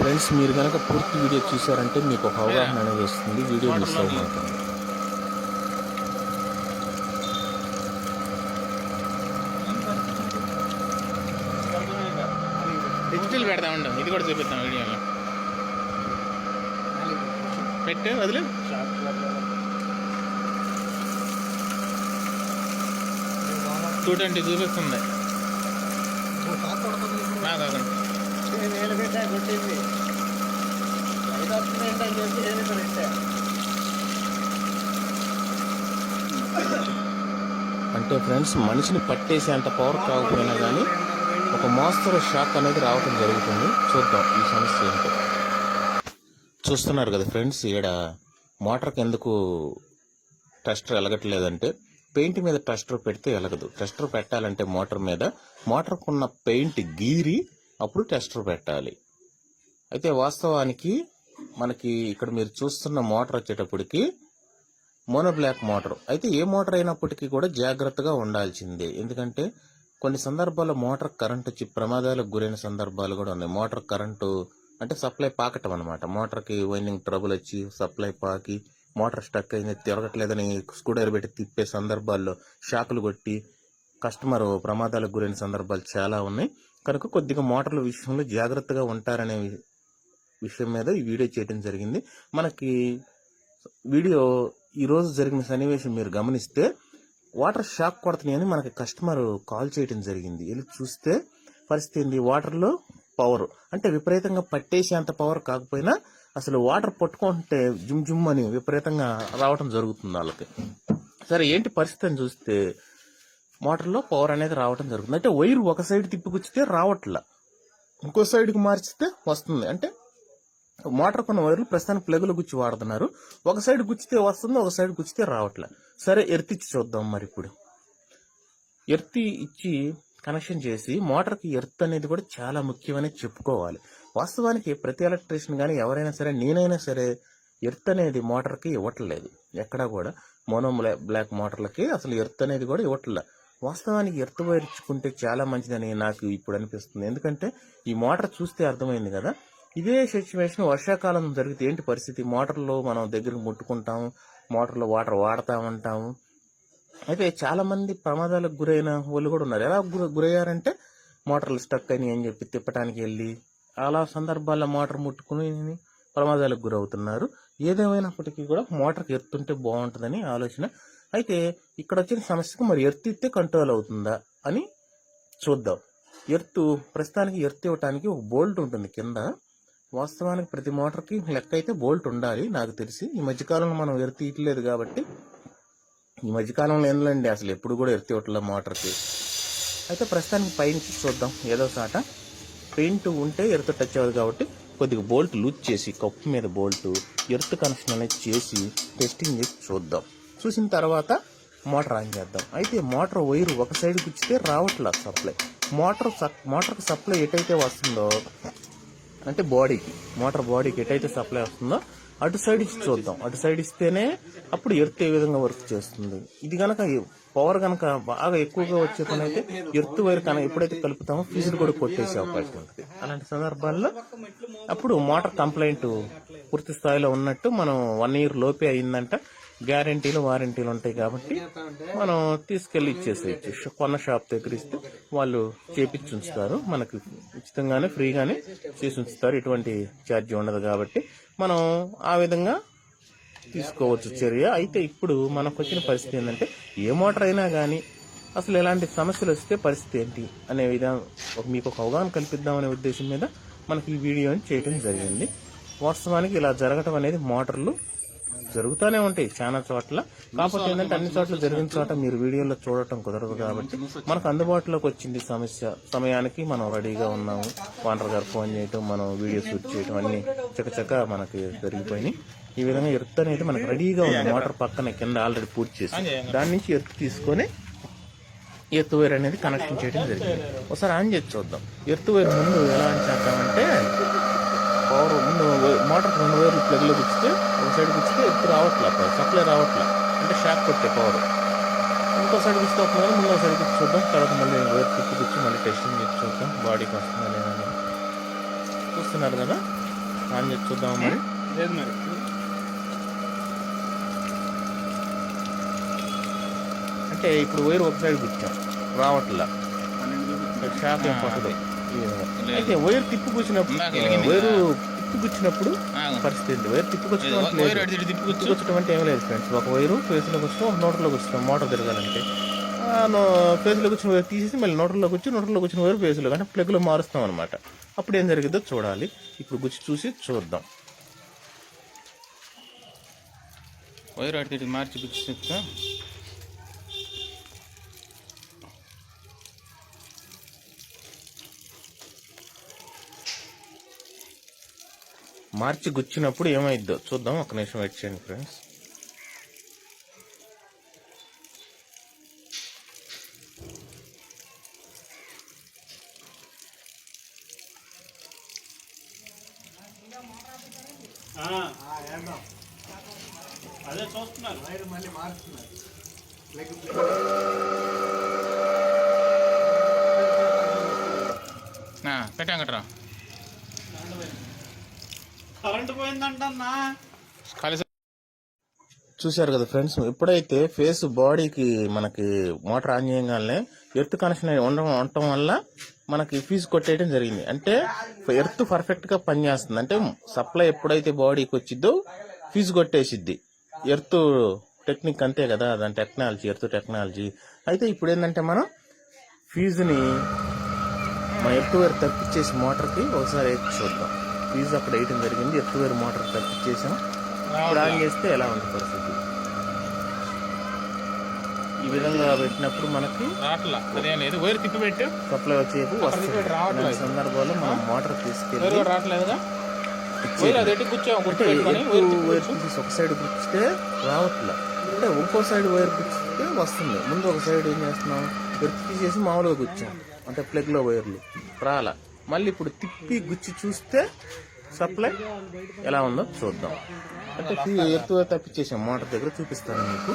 Friends, మీరు కనుక పూర్తి వీడియో చూసారంటే మీకు ఒక అవగాహన అనేది వస్తుంది. Video miss అవ్వమాకండి. డిజిటల్ పెడతా ఉంటాం, ఇది కూడా చూపిస్తాం వీడియోలో. పెట్టు వదిలే. 220 చూపిస్తుంది. అంటే ఫ్రెండ్స్, మనిషిని పట్టేసేంత పవర్ కాకపోయినా కానీ ఒక మోస్తరు షాక్ అనేది రావటం జరుగుతుంది. చూద్దాం ఈ సమస్య ఏంటో. చూస్తున్నారు కదా ఫ్రెండ్స్, ఇక్కడ మోటార్కి ఎందుకు టెస్టర్ ఎలగట్లేదంటే పెయింట్ మీద టెస్టర్ పెడితే ఎలగదు. టెస్టర్ పెట్టాలంటే మోటార్ మీద మోటార్కున్న పెయింట్ గీరి అప్పుడు టెస్టర్ పెట్టాలి. అయితే వాస్తవానికి మనకి ఇక్కడ మీరు చూస్తున్న మోటార్ వచ్చేటప్పటికి మోనో బ్లాక్ మోటార్. అయితే ఏ మోటార్ అయినప్పటికీ కూడా జాగ్రత్తగా ఉండాల్సిందే. ఎందుకంటే కొన్ని సందర్భాల్లో మోటార్ కరెంట్ వచ్చి ప్రమాదాలకు గురైన సందర్భాలు కూడా ఉన్నాయి. మోటార్ కరెంటు అంటే సప్లై పాకటం అనమాట. మోటార్కి వైండింగ్ ట్రబుల్ వచ్చి సప్లై పాకి మోటార్ స్టక్ అయింది, తిరగట్లేదని స్క్రూడ్రైవర్ పెట్టి తిప్పే సందర్భాల్లో షాకులు కొట్టి కస్టమర్ ప్రమాదాలకు గురైన సందర్భాలు చాలా ఉన్నాయి. కనుక కొద్దిగా మోటార్ల విషయంలో జాగ్రత్తగా ఉంటారనే విషయం మీద ఈ వీడియో చేయడం జరిగింది. మనకి వీడియో ఈరోజు జరిగిన సన్నివేశం మీరు గమనిస్తే వాటర్ షాక్ కొడుతున్నాయని మనకి కస్టమర్ కాల్ చేయడం జరిగింది. వెళ్ళి చూస్తే పరిస్థితి ఏంది, వాటర్లో పవర్ అంటే విపరీతంగా పట్టేసేంత పవర్ కాకపోయినా అసలు వాటర్ పట్టుకుంటే జుమ్ జుమ్ అని విపరీతంగా రావటం జరుగుతుంది వాళ్ళకి. సరే ఏంటి పరిస్థితి అని చూస్తే మోటార్లో పవర్ అనేది రావటం జరుగుతుంది. అంటే వైర్ ఒక సైడ్ తిప్పుకొచ్చితే రావట్లా, ఇంకో సైడ్కి మార్చితే వస్తుంది. అంటే మోటార్ కొన్న వైర్లు ప్రస్తుతానికి ప్లగ్లో గుచ్చి వాడుతున్నారు. ఒక సైడ్ గుచ్చితే వస్తుంది, ఒక సైడ్ గుచ్చితే రావట్లే. సరే ఎర్త్ ఇచ్చి చూద్దాం. మరి ఇప్పుడు ఎర్త్ ఇచ్చి కనెక్షన్ చేసి మోటార్కి ఎర్త్ అనేది కూడా చాలా ముఖ్యమని చెప్పుకోవాలి. వాస్తవానికి ప్రతి ఎలక్ట్రీషియన్ కానీ ఎవరైనా సరే, నేనైనా సరే ఎర్త్ అనేది మోటార్కి ఇవ్వట్లేదు. ఎక్కడా కూడా మోనో బ్లాక్ మోటార్లకి అసలు ఎర్త్ అనేది కూడా ఇవ్వట్లేదు. వాస్తవానికి ఎర్త్ వైర్ ఇచ్చుకుంటే చాలా మంచిదని నాకు ఇప్పుడు అనిపిస్తుంది. ఎందుకంటే ఈ మోటార్ చూస్తే అర్థమైంది కదా. ఇదే సిచ్యువేషన్ వర్షాకాలం జరిగితే ఏంటి పరిస్థితి, మోటార్లో మనం దగ్గరకు ముట్టుకుంటాము, మోటార్లో వాటర్ వాడుతూ ఉంటాము. అయితే చాలా మంది ప్రమాదాలకు గురైన వాళ్ళు కూడా ఉన్నారు. ఎలా గురయ్యారంటే మోటార్లు స్టక్ అని అని చెప్పి తిప్పడానికి వెళ్ళి అలా సందర్భాల్లో మోటార్ ముట్టుకుని ప్రమాదాలకు గురవుతున్నారు. ఏదేమైనప్పటికీ కూడా మోటార్కి ఎర్త్ ఉంటే బాగుంటుందని ఆలోచన. అయితే ఇక్కడ వచ్చిన సమస్యకు మరి ఎర్త్ ఇస్తే కంట్రోల్ అవుతుందా అని చూద్దాం. ప్రస్తుతానికి ఎర్త్ ఇవ్వటానికి ఒక బోల్ట్ ఉంటుంది కింద. వాస్తవానికి ప్రతి మోటార్కి లెక్క అయితే బోల్ట్ ఉండాలి నాకు తెలిసి. ఈ మధ్యకాలంలో మనం ఎర్త్ ఇవ్వట్లేదు కాబట్టి, ఈ మధ్యకాలంలో ఏంటండి అసలు ఎప్పుడు కూడా ఎర్త్ ఇవ్వట్లేదు మోటార్కి. అయితే ప్రస్తుతానికి పైనుంచి చూద్దాం. ఏదో సాట పెయింట్ ఉంటే ఎర్త్ టచ్ అవ్వదు కాబట్టి కొద్దిగా బోల్ట్ లూజ్ చేసి కప్పు మీద బోల్ట్ ఎర్త్ కనెక్షన్ అనేది చేసి టెస్టింగ్ చేసి చూద్దాం. చూసిన తర్వాత మోటార్ ఆన్ చేద్దాం. అయితే మోటార్ వైరు ఒక సైడ్ గుచ్చితే రావట్లా సప్లై. మోటార్కి సప్లై ఎటైతే వస్తుందో అంటే మోటార్ బాడీకి ఎటైతే సప్లై వస్తుందో అటు సైడ్ ఇచ్చి చూద్దాం. అటు సైడ్ ఇస్తేనే అప్పుడు ఎర్త్ ఏ విధంగా వర్క్ చేస్తుంది. ఇది కనుక పవర్ కనుక బాగా ఎక్కువగా వచ్చే పని అయితే ఎర్త్ వైర్ కనుక ఎప్పుడైతే కలుపుతామో ఫీజులు కూడా కొట్టేసే అవకాశం ఉంటుంది. అలాంటి సందర్భాల్లో అప్పుడు మోటార్ కంప్లైంట్ పూర్తి స్థాయిలో ఉన్నట్టు. మనం 1 year లోపే అయిందంట, గ్యారంటీలు వారంటీలు ఉంటాయి కాబట్టి మనం తీసుకెళ్లి ఇచ్చేసేయచ్చు. కొన్న షాప్ దగ్గర ఇస్తే వాళ్ళు చేపించి ఉంచుతారు, మనకు ఉచితంగానే ఫ్రీగానే చేసి ఉంచుతారు. ఎటువంటి ఛార్జీ ఉండదు కాబట్టి మనం ఆ విధంగా తీసుకోవచ్చు చర్య. అయితే ఇప్పుడు మనకు వచ్చిన పరిస్థితి ఏంటంటే ఏ మోటార్ అయినా కానీ అసలు ఎలాంటి సమస్యలు వస్తే పరిస్థితి ఏంటి అనే విధానం మీకు ఒక అవగాహన కల్పిద్దామనే ఉద్దేశం మీద మనకి ఈ వీడియోని చేయడం జరిగింది. వాస్తవానికి ఇలా జరగటం అనేది మోటార్లు జరుగుతూనే ఉంటాయి చాలా చోట్ల. కాకపోతే ఏంటంటే అన్ని చోట్ల జరిగిన చోట మీరు వీడియోలో చూడటం కుదరదు కాబట్టి మనకు అందుబాటులోకి వచ్చింది సమయానికి మనం రెడీగా ఉన్నాము. వాంటర్ గారు ఫోన్ చేయటం, మనం వీడియో షూట్ చేయటం అన్ని చకచక మనకి జరిగిపోయినాయి. ఈ విధంగా ఎర్త్ అనేది మనకు రెడీగా ఉంది. మోటార్ పక్కన కింద ఆల్రెడీ పూర్తి చేసి దాని నుంచి ఎర్త్ తీసుకొని ఎర్త్ వైర్ అనేది కనెక్షన్ చేయడం జరిగింది. ఒకసారి ఆన్ చేసి చూద్దాం. ఎర్త్ వైర్ ముందు ఎలా ఆన్ చేద్దామంటే పవర్ ముందు మోటార్ 2 వైర్లు ప్లగ్లో గుచ్చితే ఒక సైడ్ గుచ్చితే ఎర్త్ రావట్లేదు, సప్లై రావట్లేదు, అంటే షాక్ కొట్టే పవర్. ఇంకో సైడ్ గుచ్చితే వస్తుంది, ముందు సైడ్ గుచ్చి చూద్దాం. తర్వాత మళ్ళీ వైర్ తిప్పి గుచ్చి మళ్ళీ టెస్టింగ్ చేసి చూద్దాం బాడీకి వస్తుందా లేదా. చూస్తున్నారు కదా ఆన్ చేసి చూద్దాం మరి. లేదు మరి. అంటే ఇప్పుడు వైర్ ఒక సైడ్ గుచ్చాం రావట్లా, షాక్ ఏం పట్టదు. ఈ విధంగా. అయితే వైర్ తిప్పుకొచ్చినప్పుడు వైరు తిప్పుకొచ్చినప్పుడు పరిస్థితి ఏంటి? వైర్ తిప్పుకొచ్చడం అంటే ఏం లేదు ఫ్రెండ్స్. ఒక వైరు ఫేస్లోకి వచ్చాం, ఒక నోటర్లోకి వచ్చాం. మోటార్ తిరగాలంటే ఫేస్లోకి వచ్చిన వైర్ తీసేసి మళ్ళీ నోటర్లోకి వచ్చిన వైర్ ఫేస్లో అంటే ప్లగ్లో మారుస్తాం అనమాట. అప్పుడు ఏం జరిగిద్దో చూడాలి. ఇప్పుడు గుచ్చి చూసి చూద్దాం. వైర్ అడిగి మార్చి గుచ్చి మార్చి గుచ్చినప్పుడు ఏమైద్దో చూద్దాం. ఒక నిమిషం వెయిట్ చేయండి ఫ్రెండ్స్. అదే చూస్తున్నారు వైర్ మళ్ళీ మారుస్తున్నారు. పెట్టాం కట్టరా. కరెంట్ పోయిందంటన్నా. చూశారు కదా ఫ్రెండ్స్. ఎప్పుడైతే ఫేస్ బాడీకి మనకి మోటార్ ఆన్ చేయగానే ఎర్త్ కనెక్షన్ ఉండటం వల్ల మనకి ఫీజు కొట్టేయడం జరిగింది. అంటే ఎర్త్ పర్ఫెక్ట్ గా పనిచేస్తుంది. అంటే సప్లై ఎప్పుడైతే బాడీకి వచ్చిద్దో ఫీజు కొట్టేసిద్ది. ఎర్త్ టెక్నిక్ అంతే కదా, దాని టెక్నాలజీ, ఎర్త్ టెక్నాలజీ. అయితే ఇప్పుడు ఏంటంటే మనం ఫీజుని మన ఎర్త్ వేరు తప్పించేసి మోటార్కి ఒకసారి వేసి చూద్దాం. ఫీజు అక్కడ వేయడం జరిగింది. ఎర్త్ వేరు మోటార్ తప్పించేసాం. ఇప్పుడు ఆన్ చేస్తే ఎలా ఉంది పరిస్థితి? ఈ విధంగా పెట్టినప్పుడు మనకి వైర్ తిప్పి పెట్టు సప్లై వచ్చేపు వస్తుంది. సందర్భాల్లో మనం మోటార్ తీసుకెళ్ళి రావట్లేదుగా. వైర్ తీసి ఒక సైడ్ గుచ్చితే రావట్లే, అంటే ఇంకో సైడ్ వైర్ గుచ్చితే వస్తుంది. ముందు ఒక సైడ్ ఏం చేస్తున్నాం, ఎర్త్ తీసేసి మామూలుగా గుచ్చాం, అంటే ప్లగ్ లో వైర్లు రాలా. మళ్ళీ ఇప్పుడు తిప్పి గుచ్చి చూస్తే సప్లై ఎలా ఉందో చూద్దాం. అంటే ఎర్త్ తప్పించేసాం. మోటార్ దగ్గర చూపిస్తాను మీకు.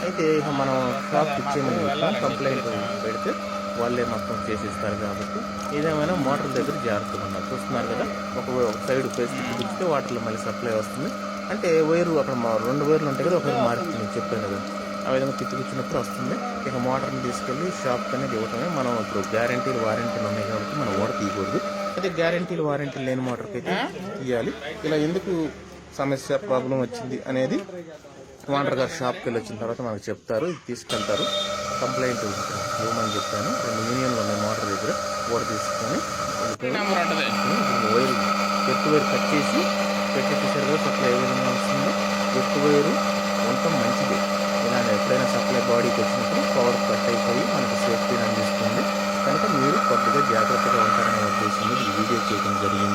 అయితే ఇక మనం షాప్ ఇచ్చేయమని చెప్తాం. కంప్లైంట్ పెడితే వాళ్ళే మొత్తం చేసిస్తారు. కాబట్టి ఏదేమైనా మోటార్ దగ్గర జాగ్రత్తగా ఉన్నారు. చూస్తున్నారు కదా, ఒక సైడ్ ఫేస్ తిప్పిస్తే వాటర్లో మళ్ళీ సప్లై వస్తుంది. అంటే వైరు అక్కడ 2 వైర్లు ఉంటాయి కదా, ఒక వైరు మారుతుంది చెప్పాను కదా, ఆ విధంగా తిప్పిచ్చినప్పుడు వస్తుంది. ఇక మోటార్ని తీసుకెళ్ళి షాప్ అనేది ఇవ్వటమే. మనం ఇప్పుడు గ్యారంటీలు వారంటీలు ఉన్నాయి కాబట్టి మనం ఓడ తీయకూడదు. అయితే గ్యారంటీలు వారంటీలు లేని మోటార్కి అయితే తీయాలి. ఇలా ఎందుకు సమస్య ప్రాబ్లం వచ్చింది అనేది ఓనర్ గారు షాప్కి వెళ్ళి వచ్చిన తర్వాత మనకు చెప్తారు. ఇది తీసుకెళ్తారు. కంప్లైంట్ ఇవ్వమని చెప్పాను. 2 యూనియన్లు ఉన్నాయి మోటార్ దగ్గర. ఓడ తీసుకొని వైర్ ఎత్తు వైరు కట్ చేసి పెట్టేసేసరి కూడా సప్లై ఏ విధంగా వస్తుందో. ఎత్తు వైరు ఉండటం మంచిది. ఇలా ఎప్పుడైనా సప్లై బాడీకి వచ్చినప్పుడు పవర్ కట్ అయిపోయి మనకు సేఫ్టీని అందిస్తుంది. కనుక మీరు కొద్దిగా జాగ్రత్తగా ఉంటారనే ఉద్దేశంలో ఈ వీడియో చేయడం జరిగింది.